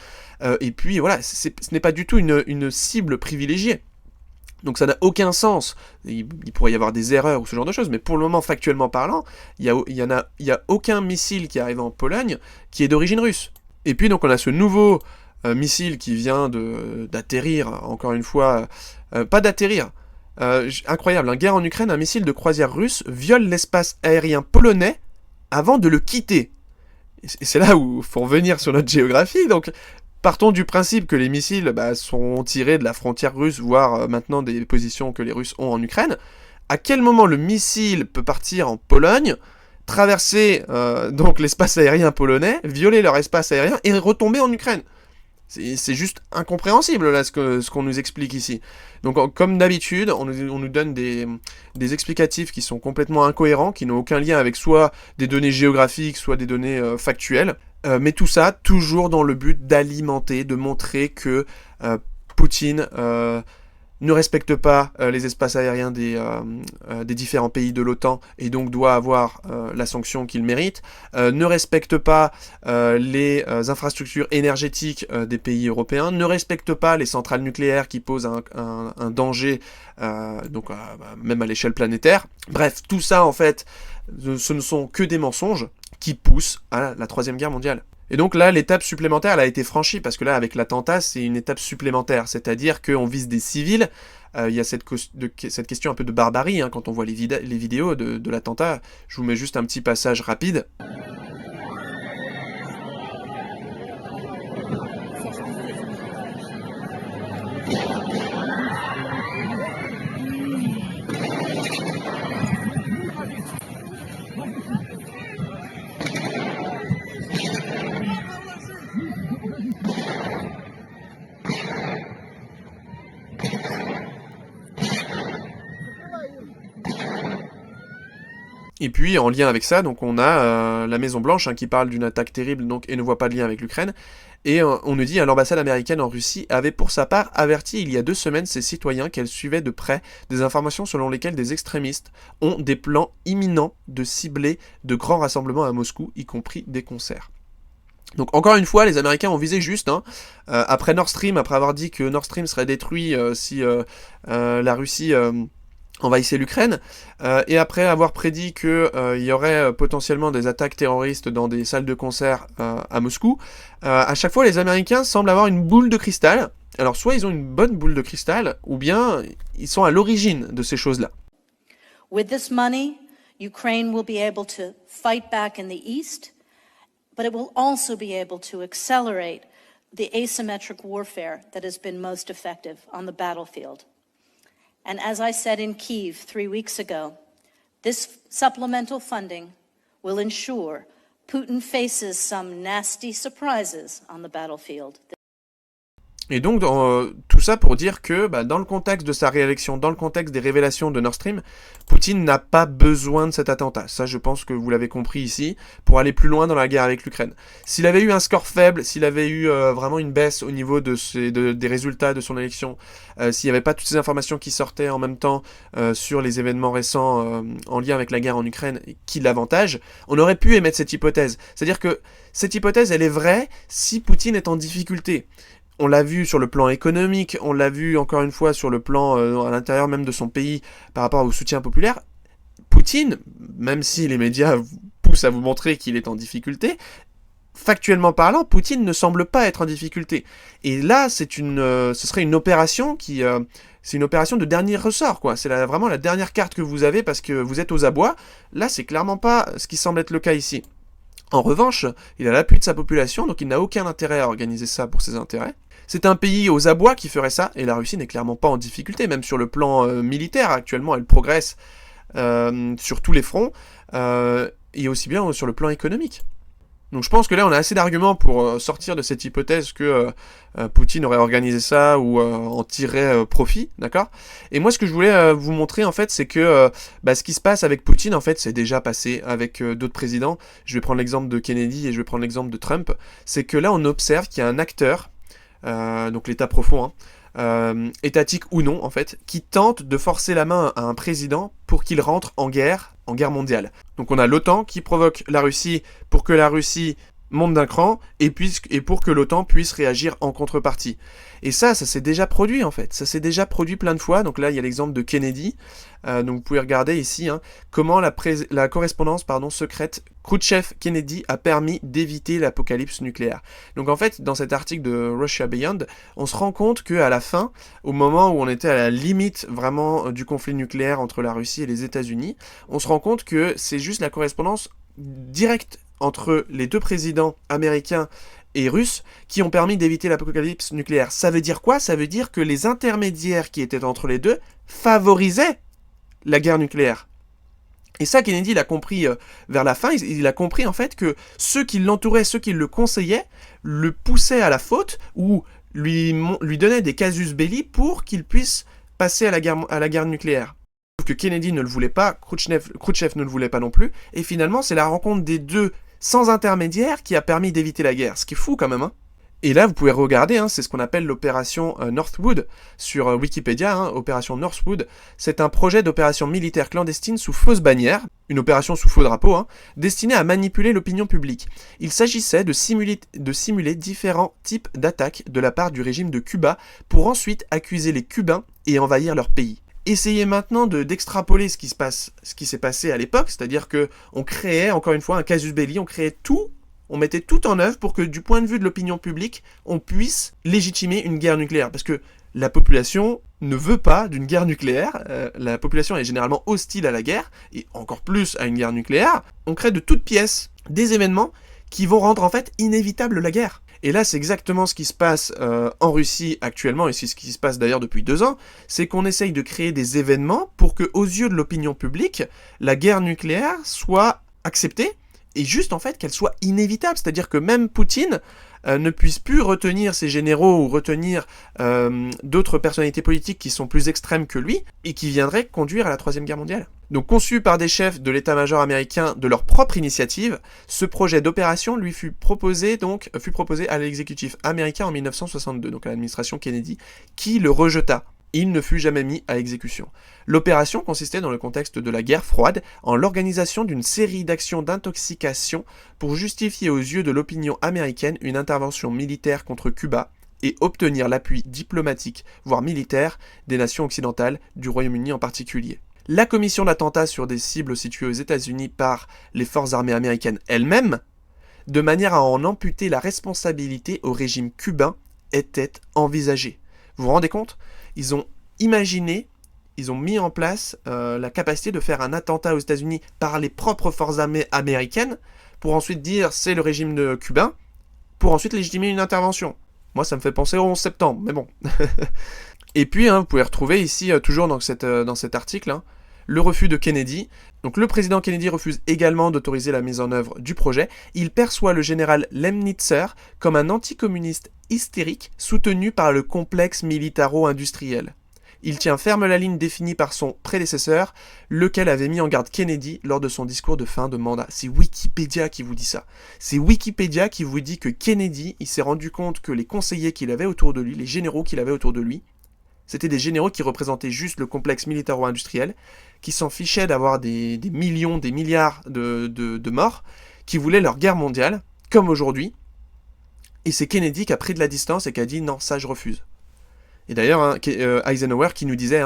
Et puis voilà, ce n'est pas du tout une cible privilégiée. Donc ça n'a aucun sens. Il pourrait y avoir des erreurs ou ce genre de choses, mais pour le moment, factuellement parlant, il y a aucun missile qui arrive en Pologne qui est d'origine russe. Et puis donc on a ce nouveau missile qui vient d'atterrir, encore une fois, pas d'atterrir, incroyable, guerre en Ukraine, un missile de croisière russe viole l'espace aérien polonais avant de le quitter. Et c'est là où il faut revenir sur notre géographie, donc partons du principe que les missiles sont tirés de la frontière russe, voire maintenant des positions que les Russes ont en Ukraine. À quel moment le missile peut partir en Pologne, traverser donc l'espace aérien polonais, violer leur espace aérien et retomber en Ukraine? C'est juste incompréhensible là ce qu'on nous explique ici. Donc comme d'habitude, on nous donne des explicatifs qui sont complètement incohérents, qui n'ont aucun lien avec soit des données géographiques, soit des données factuelles. Mais tout ça, toujours dans le but d'alimenter, de montrer que Poutine ne respecte pas les espaces aériens des différents pays de l'OTAN et donc doit avoir la sanction qu'il mérite, ne respecte pas les infrastructures énergétiques des pays européens, ne respecte pas les centrales nucléaires qui posent un danger même à l'échelle planétaire. Bref, tout ça en fait, ce ne sont que des mensonges qui poussent à la Troisième Guerre mondiale. Et donc là, l'étape supplémentaire, elle a été franchie, parce que là, avec l'attentat, c'est une étape supplémentaire, c'est-à-dire qu'on vise des civils. Il y a cette question un peu de barbarie, quand on voit les vidéos de l'attentat. Je vous mets juste un petit passage rapide. Et puis, en lien avec ça, donc on a la Maison-Blanche qui parle d'une attaque terrible et ne voit pas de lien avec l'Ukraine. Et on nous dit, l'ambassade américaine en Russie avait pour sa part averti il y a 2 semaines ses citoyens qu'elle suivait de près des informations selon lesquelles des extrémistes ont des plans imminents de cibler de grands rassemblements à Moscou, y compris des concerts. Donc encore une fois, les Américains ont visé juste, après Nord Stream, après avoir dit que Nord Stream serait détruit si la Russie envahissait l'Ukraine, et après avoir prédit qu'il y aurait potentiellement des attaques terroristes dans des salles de concert à Moscou, à chaque fois les Américains semblent avoir une boule de cristal. Alors soit ils ont une bonne boule de cristal, ou bien ils sont à l'origine de ces choses-là. With this money, Ukraine will be able to fight back in the east, but it will also be able to accelerate the asymmetric warfare that has been most effective on the battlefield. And as I said in Kyiv 3 weeks ago, this supplemental funding will ensure Putin faces some nasty surprises on the battlefield. Et donc, tout ça pour dire que, dans le contexte de sa réélection, dans le contexte des révélations de Nord Stream, Poutine n'a pas besoin de cet attentat. Ça, je pense que vous l'avez compris ici, pour aller plus loin dans la guerre avec l'Ukraine. S'il avait eu un score faible, s'il avait eu vraiment une baisse au niveau des résultats de son élection, s'il n'y avait pas toutes ces informations qui sortaient en même temps sur les événements récents en lien avec la guerre en Ukraine qui l'avantage, on aurait pu émettre cette hypothèse. C'est-à-dire que cette hypothèse, elle est vraie si Poutine est en difficulté. On l'a vu sur le plan économique, on l'a vu encore une fois sur le plan à l'intérieur même de son pays par rapport au soutien populaire. Poutine, même si les médias poussent à vous montrer qu'il est en difficulté, factuellement parlant, Poutine ne semble pas être en difficulté. Et là, ce serait une opération c'est une opération de dernier ressort, quoi. C'est vraiment la dernière carte que vous avez parce que vous êtes aux abois. Là, c'est clairement pas ce qui semble être le cas ici. En revanche, il a l'appui de sa population, donc il n'a aucun intérêt à organiser ça pour ses intérêts. C'est un pays aux abois qui ferait ça, et la Russie n'est clairement pas en difficulté, même sur le plan militaire. Actuellement, elle progresse sur tous les fronts, et aussi bien sur le plan économique. Donc je pense que là, on a assez d'arguments pour sortir de cette hypothèse que Poutine aurait organisé ça ou en tirerait profit, d'accord? Et moi, ce que je voulais vous montrer, en fait, c'est que ce qui se passe avec Poutine, en fait, c'est déjà passé avec d'autres présidents. Je vais prendre l'exemple de Kennedy et je vais prendre l'exemple de Trump. C'est que là, on observe qu'il y a un acteur, donc l'État profond, étatique ou non, en fait, qui tente de forcer la main à un président pour qu'il rentre en guerre mondiale. Donc on a l'OTAN qui provoque la Russie pour que la Russie monte d'un cran et pour que l'OTAN puisse réagir en contrepartie. Et ça s'est déjà produit en fait. Ça s'est déjà produit plein de fois. Donc là, il y a l'exemple de Kennedy. Donc vous pouvez regarder ici comment la correspondance secrète Khrouchtchev-Kennedy a permis d'éviter l'apocalypse nucléaire. Donc en fait, dans cet article de Russia Beyond, on se rend compte qu'à la fin, au moment où on était à la limite vraiment du conflit nucléaire entre la Russie et les États-Unis, on se rend compte que c'est juste la correspondance directe entre les deux présidents américains et russes qui ont permis d'éviter l'apocalypse nucléaire. Ça veut dire quoi? Ça veut dire que les intermédiaires qui étaient entre les deux favorisaient la guerre nucléaire. Et ça, Kennedy l'a compris vers la fin. Il a compris en fait que ceux qui l'entouraient, ceux qui le conseillaient, le poussaient à la faute ou lui donnaient des casus belli pour qu'il puisse passer à la guerre nucléaire. Sauf que Kennedy ne le voulait pas, Khrouchtchev ne le voulait pas non plus, et finalement c'est la rencontre des deux sans intermédiaire qui a permis d'éviter la guerre, ce qui est fou quand même. Et là vous pouvez regarder, c'est ce qu'on appelle l'opération Northwood sur Wikipédia, opération Northwood, c'est un projet d'opération militaire clandestine sous fausse bannière, une opération sous faux drapeau, destinée à manipuler l'opinion publique. Il s'agissait de simuler différents types d'attaques de la part du régime de Cuba pour ensuite accuser les Cubains et envahir leur pays. Essayez maintenant d'extrapoler ce qui s'est passé à l'époque, c'est-à-dire que on créait encore une fois un casus belli, on mettait tout en œuvre pour que du point de vue de l'opinion publique, on puisse légitimer une guerre nucléaire, parce que la population ne veut pas d'une guerre nucléaire, la population est généralement hostile à la guerre, et encore plus à une guerre nucléaire. On crée de toutes pièces des événements qui vont rendre en fait inévitable la guerre. Et là, c'est exactement ce qui se passe en Russie actuellement, et c'est ce qui se passe d'ailleurs depuis 2 ans, c'est qu'on essaye de créer des événements pour que, aux yeux de l'opinion publique, la guerre nucléaire soit acceptée, et juste en fait qu'elle soit inévitable, c'est-à-dire que même Poutine ne puisse plus retenir ses généraux ou retenir d'autres personnalités politiques qui sont plus extrêmes que lui, et qui viendraient conduire à la 3e guerre mondiale. Donc conçu par des chefs de l'état-major américain de leur propre initiative, ce projet d'opération lui fut proposé à l'exécutif américain en 1962, donc à l'administration Kennedy, qui le rejeta. Il ne fut jamais mis à exécution. L'opération consistait dans le contexte de la guerre froide en l'organisation d'une série d'actions d'intoxication pour justifier aux yeux de l'opinion américaine une intervention militaire contre Cuba et obtenir l'appui diplomatique, voire militaire, des nations occidentales, du Royaume-Uni en particulier. La commission d'attentats sur des cibles situées aux États-Unis par les forces armées américaines elles-mêmes, de manière à en amputer la responsabilité au régime cubain, était envisagée. Vous vous rendez compte? Ils ont imaginé, ils ont mis en place la capacité de faire un attentat aux États-Unis par les propres forces armées américaines, pour ensuite dire c'est le régime de cubain, pour ensuite légitimer une intervention. Moi, ça me fait penser au 11 septembre, mais bon. Et puis, vous pouvez retrouver ici, toujours dans cet article, le refus de Kennedy. Donc le président Kennedy refuse également d'autoriser la mise en œuvre du projet. Il perçoit le général Lemnitzer comme un anticommuniste hystérique soutenu par le complexe militaro-industriel. Il tient ferme la ligne définie par son prédécesseur, lequel avait mis en garde Kennedy lors de son discours de fin de mandat. C'est Wikipédia qui vous dit ça. C'est Wikipédia qui vous dit que Kennedy, il s'est rendu compte que les conseillers qu'il avait autour de lui, les généraux qu'il avait autour de lui, c'était des généraux qui représentaient juste le complexe militaro-industriel, qui s'en fichaient d'avoir des millions, des milliards de morts, qui voulaient leur guerre mondiale, comme aujourd'hui. Et c'est Kennedy qui a pris de la distance et qui a dit « non, ça je refuse ». Et d'ailleurs, Eisenhower qui nous disait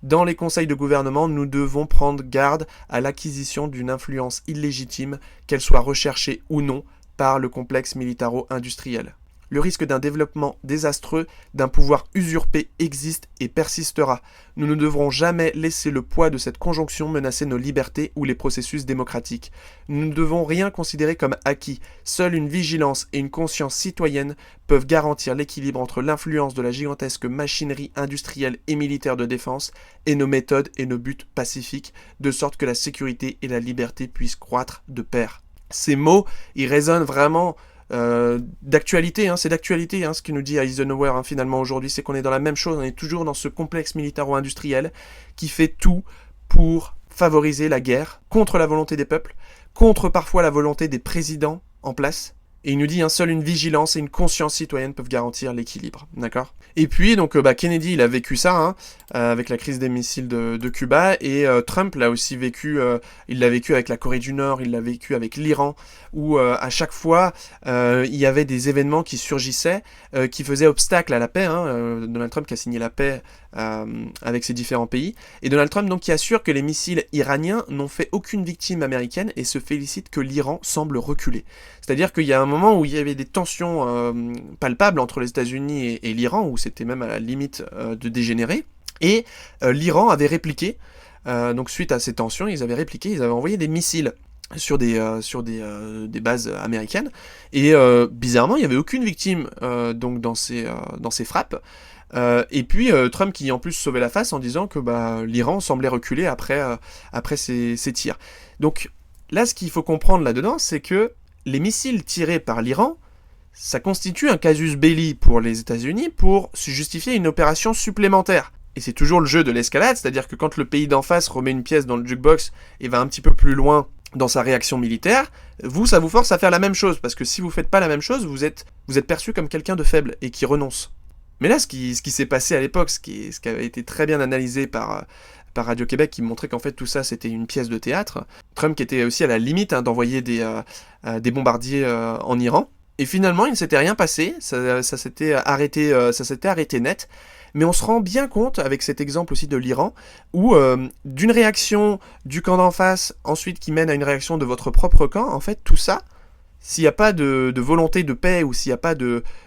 dans les conseils de gouvernement, nous devons prendre garde à l'acquisition d'une influence illégitime, qu'elle soit recherchée ou non par le complexe militaro-industriel. Le risque d'un développement désastreux, d'un pouvoir usurpé existe et persistera. Nous ne devrons jamais laisser le poids de cette conjonction menacer nos libertés ou les processus démocratiques. Nous ne devons rien considérer comme acquis. Seule une vigilance et une conscience citoyenne peuvent garantir l'équilibre entre l'influence de la gigantesque machinerie industrielle et militaire de défense et nos méthodes et nos buts pacifiques, de sorte que la sécurité et la liberté puissent croître de pair. Ces mots, ils résonnent vraiment d'actualité, c'est d'actualité ce que nous dit Eisenhower finalement aujourd'hui, c'est qu'on est dans la même chose, on est toujours dans ce complexe militaro-industriel qui fait tout pour favoriser la guerre contre la volonté des peuples, contre parfois la volonté des présidents en place. Et il nous dit, seule une vigilance et une conscience citoyenne peuvent garantir l'équilibre, d'accord? Et puis, donc, Kennedy, il a vécu ça, avec la crise des missiles de Cuba, et Trump l'a aussi vécu, il l'a vécu avec la Corée du Nord, il l'a vécu avec l'Iran, où à chaque fois, il y avait des événements qui surgissaient, qui faisaient obstacle à la paix, Donald Trump qui a signé la paix avec ces différents pays, et Donald Trump donc qui assure que les missiles iraniens n'ont fait aucune victime américaine et se félicite que l'Iran semble reculer. C'est-à-dire qu'il y a un moment où il y avait des tensions palpables entre les États-Unis et l'Iran, où c'était même à la limite de dégénérer, et l'Iran avait répliqué, donc suite à ces tensions, ils avaient envoyé des missiles sur des bases américaines, et bizarrement, il n'y avait aucune victime donc dans ces frappes. Et puis Trump qui en plus sauvait la face en disant que l'Iran semblait reculer après ces tirs. Donc là, ce qu'il faut comprendre là-dedans, c'est que les missiles tirés par l'Iran, ça constitue un casus belli pour les États-Unis pour se justifier une opération supplémentaire. Et c'est toujours le jeu de l'escalade, c'est-à-dire que quand le pays d'en face remet une pièce dans le jukebox et va un petit peu plus loin dans sa réaction militaire, ça vous force à faire la même chose, parce que si vous faites pas la même chose, vous êtes perçu comme quelqu'un de faible et qui renonce. Mais là, ce qui s'est passé à l'époque, ce qui avait été très bien analysé par Radio-Québec, qui montrait qu'en fait tout ça c'était une pièce de théâtre, Trump qui était aussi à la limite d'envoyer des bombardiers en Iran, et finalement il ne s'était rien passé, ça s'était arrêté net, mais on se rend bien compte avec cet exemple aussi de l'Iran, où d'une réaction du camp d'en face, ensuite qui mène à une réaction de votre propre camp, en fait tout ça, s'il n'y a pas de volonté de paix ou s'il n'y a pas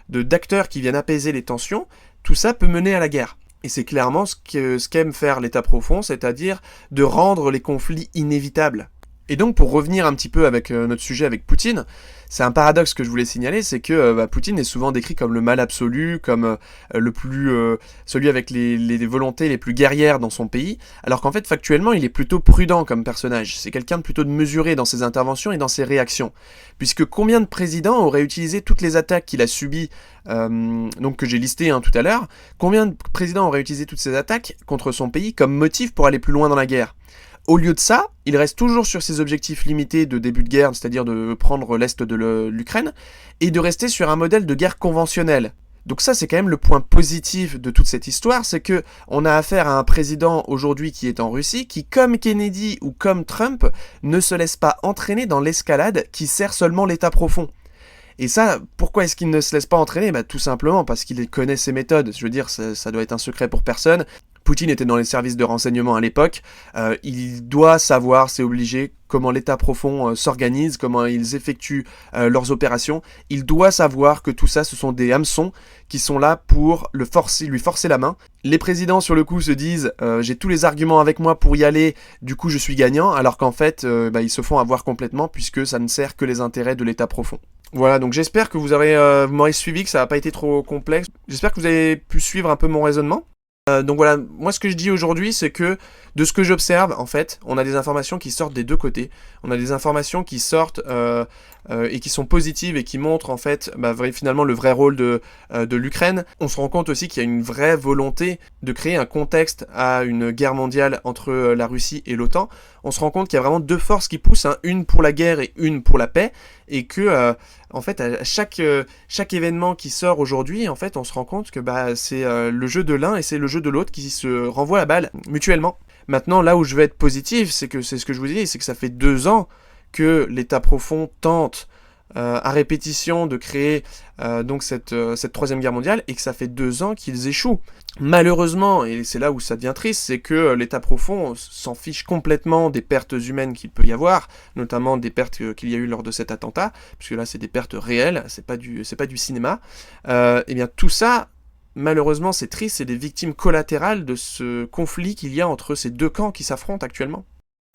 d'acteurs qui viennent apaiser les tensions, tout ça peut mener à la guerre. Et c'est clairement ce qu'aime faire l'État profond, c'est-à-dire de rendre les conflits inévitables. Et donc pour revenir un petit peu avec notre sujet avec Poutine, c'est un paradoxe que je voulais signaler, c'est que Poutine est souvent décrit comme le mal absolu, comme celui avec les volontés les plus guerrières dans son pays, alors qu'en fait factuellement il est plutôt prudent comme personnage, c'est quelqu'un de plutôt mesuré dans ses interventions et dans ses réactions, puisque combien de présidents auraient utilisé toutes les attaques qu'il a subies, donc que j'ai listées tout à l'heure, combien de présidents auraient utilisé toutes ces attaques contre son pays comme motif pour aller plus loin dans la guerre? Au lieu de ça, il reste toujours sur ses objectifs limités de début de guerre, c'est-à-dire de prendre l'est de l'Ukraine, et de rester sur un modèle de guerre conventionnelle. Donc ça, c'est quand même le point positif de toute cette histoire, c'est que on a affaire à un président aujourd'hui qui est en Russie, qui, comme Kennedy ou comme Trump, ne se laisse pas entraîner dans l'escalade qui sert seulement l'État profond. Et ça, pourquoi est-ce qu'il ne se laisse pas entraîner ? Tout simplement parce qu'il connaît ses méthodes. Je veux dire, ça doit être un secret pour personne. Poutine était dans les services de renseignement à l'époque, il doit savoir, c'est obligé, comment l'État profond s'organise, comment ils effectuent leurs opérations, il doit savoir que tout ça, ce sont des hameçons qui sont là pour lui forcer la main. Les présidents, sur le coup, se disent j'ai tous les arguments avec moi pour y aller, du coup je suis gagnant, alors qu'en fait, ils se font avoir complètement, puisque ça ne sert que les intérêts de l'État profond. Voilà, donc j'espère que vous m'aurez suivi, que ça n'a pas été trop complexe, j'espère que vous avez pu suivre un peu mon raisonnement. Donc voilà, moi ce que je dis aujourd'hui, c'est que de ce que j'observe, en fait, on a des informations qui sortent des deux côtés. On a des informations qui sortent et qui sont positives et qui montrent en fait finalement le vrai rôle de l'Ukraine. On se rend compte aussi qu'il y a une vraie volonté de créer un contexte à une guerre mondiale entre la Russie et l'OTAN. On se rend compte qu'il y a vraiment deux forces qui poussent, une pour la guerre et une pour la paix, et que en fait à chaque événement qui sort aujourd'hui, en fait on se rend compte que c'est le jeu de l'un et c'est le jeu de l'autre qui se renvoie la balle mutuellement. Maintenant, là où je veux être positif, c'est ce que je vous dis, c'est que ça fait 2 ans que l'État profond tente à répétition de créer donc cette troisième guerre mondiale et que ça fait 2 ans qu'ils échouent. Malheureusement, et c'est là où ça devient triste, c'est que l'État profond s'en fiche complètement des pertes humaines qu'il peut y avoir, notamment des pertes qu'il y a eu lors de cet attentat, puisque là c'est des pertes réelles, c'est pas du cinéma. Et bien tout ça, malheureusement c'est triste, c'est des victimes collatérales de ce conflit qu'il y a entre ces 2 camps qui s'affrontent actuellement.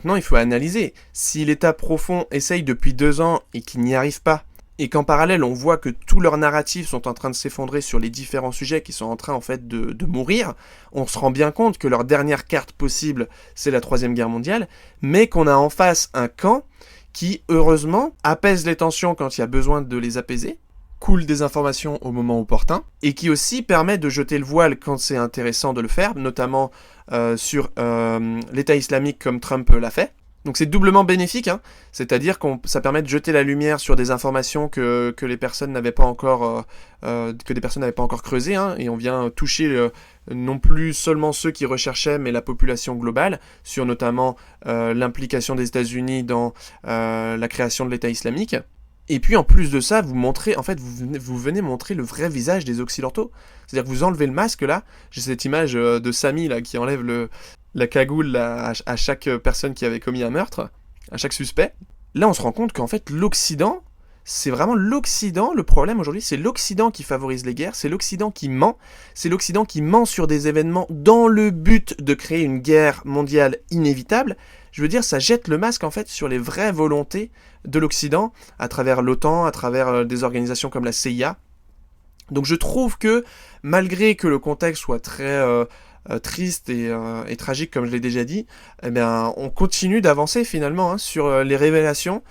Maintenant il faut analyser, si l'État profond essaye depuis 2 ans et qu'il n'y arrive pas, et qu'en parallèle on voit que tous leurs narratifs sont en train de s'effondrer sur les différents sujets qui sont en train en fait de mourir, on se rend bien compte que leur dernière carte possible c'est la troisième guerre mondiale, mais qu'on a en face un camp qui heureusement apaise les tensions quand il y a besoin de les apaiser, coule des informations au moment opportun, et qui aussi permet de jeter le voile quand c'est intéressant de le faire, notamment sur l'État islamique comme Trump l'a fait. Donc c'est doublement bénéfique, hein, c'est-à-dire que ça permet de jeter la lumière sur des informations que les personnes n'avaient pas encore creusées, hein, et on vient toucher non plus seulement ceux qui recherchaient, mais la population globale, sur notamment l'implication des États-Unis dans la création de l'État islamique. Et puis en plus de ça, vous venez montrer le vrai visage des Occidentaux. C'est-à-dire que vous enlevez le masque là, j'ai cette image de Samy là qui enlève la cagoule là, à chaque personne qui avait commis un meurtre, à chaque suspect. Là on se rend compte qu'en fait l'Occident, c'est vraiment l'Occident, le problème aujourd'hui, c'est l'Occident qui favorise les guerres, c'est l'Occident qui ment, c'est l'Occident qui ment sur des événements dans le but de créer une guerre mondiale inévitable. Je veux dire, ça jette le masque en fait sur les vraies volontés de l'Occident, à travers l'OTAN, à travers des organisations comme la CIA. Donc je trouve que, malgré que le contexte soit très triste et tragique, comme je l'ai déjà dit, eh bien, on continue d'avancer finalement hein, sur les révélations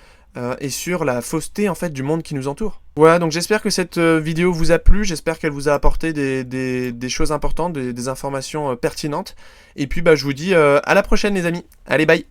et sur la fausseté en fait du monde qui nous entoure. Voilà, donc j'espère que cette vidéo vous a plu, j'espère qu'elle vous a apporté des choses importantes, des informations pertinentes. Et puis je vous dis à la prochaine les amis. Allez, bye!